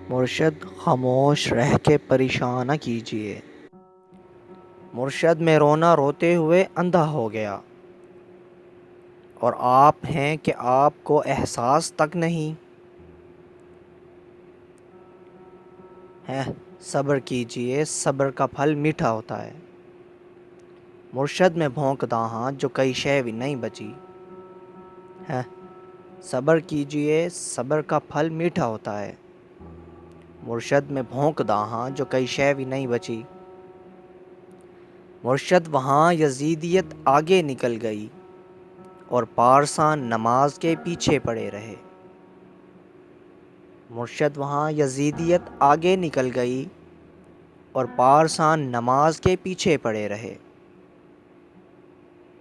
مرشد خاموش رہ کے پریشان نہ کیجیے۔ مرشد میں رونا روتے ہوئے اندھا ہو گیا، اور آپ ہیں کہ آپ کو احساس تک نہیں ہے۔ صبر کیجیے، صبر کا پھل میٹھا ہوتا ہے۔ مرشد میں بھونکدا ہاں جو کئی شے بھی نہیں بچی ہے۔ صبر کیجیے، صبر کا پھل میٹھا ہوتا ہے۔ مرشد میں بھونکدا ہاں جو کئی شے بھی نہیں بچی۔ مرشد وہاں یزیدیت آگے نکل گئی، اور پارسان نماز کے پیچھے پڑے رہے۔ مرشد وہاں یزیدیت آگے نکل گئی، اور پارسان نماز کے پیچھے پڑے رہے۔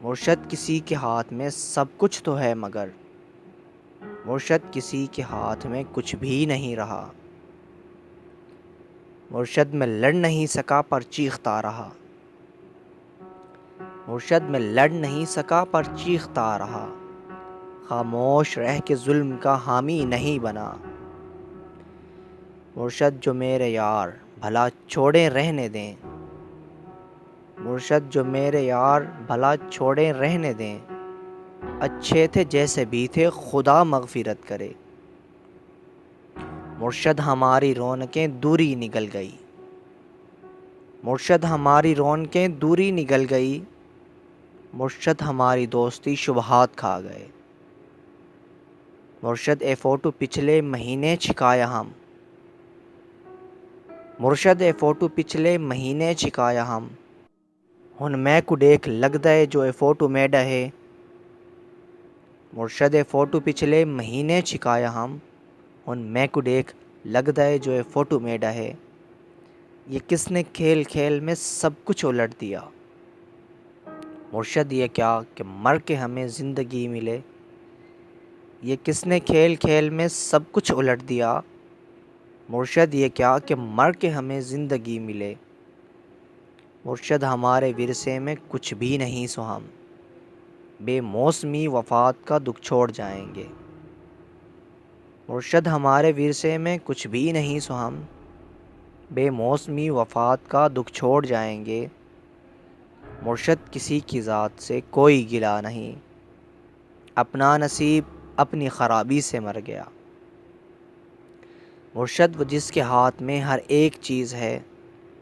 مرشد کسی کے ہاتھ میں سب کچھ تو ہے، مگر مرشد کسی کے ہاتھ میں کچھ بھی نہیں رہا۔ مرشد میں لڑ نہیں سکا پر چیختا رہا۔ مرشد میں لڑ نہیں سکا پر چیختا رہا۔ خاموش رہ کے ظلم کا حامی نہیں بنا۔ مرشد جو میرے یار بھلا چھوڑیں رہنے دیں۔ مرشد جو میرے یار بھلا چھوڑیں رہنے دیں۔ اچھے تھے جیسے بھی تھے، خدا مغفرت کرے۔ مرشد ہماری رونقیں دوری نگل گئی۔ مرشد ہماری رونقیں دوری نگل گئی۔ مرشد ہماری دوستی شبہات کھا گئے۔ مرشد اے فوٹو پچھلے مہینے چھکایا ہم۔ مرشد اے فوٹو پچھلے مہینے چھکایا ہم۔ ہن میں کو دیکھ لگدا ہے جو اے فوٹو میڈا ہے۔ مرشد اے فوٹو پچھلے مہینے چھکایا ہم۔ ہن میں کو دیکھ لگدا ہے جو اے فوٹو میڈا ہے۔ یہ کس نے کھیل کھیل میں سب کچھ الٹ دیا۔ مرشد یہ کیا کہ مر کے ہمیں زندگی ملے۔ یہ کس نے کھیل کھیل میں سب کچھ الٹ دیا۔ مرشد یہ کیا کہ مر کے ہمیں زندگی ملے۔ مرشد ہمارے ورثے میں کچھ بھی نہیں سو ہم بے موسمی وفات کا دکھ چھوڑ جائیں گے۔ مرشد ہمارے ورثے میں کچھ بھی نہیں سو ہم بے موسمی وفات کا دکھ چھوڑ جائیں گے۔ مرشد کسی کی ذات سے کوئی گلہ نہیں، اپنا نصیب اپنی خرابی سے مر گیا۔ مرشد وہ جس کے ہاتھ میں ہر ایک چیز ہے،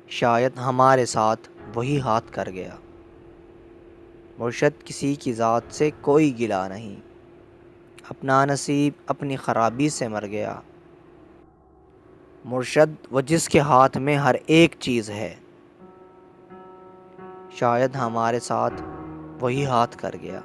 شاید ہمارے ساتھ وہی ہاتھ کر گیا۔ مرشد کسی کی ذات سے کوئی گلہ نہیں، اپنا نصیب اپنی خرابی سے مر گیا۔ مرشد وہ جس کے ہاتھ میں ہر ایک چیز ہے، شاید ہمارے ساتھ وہی ہاتھ کر گیا۔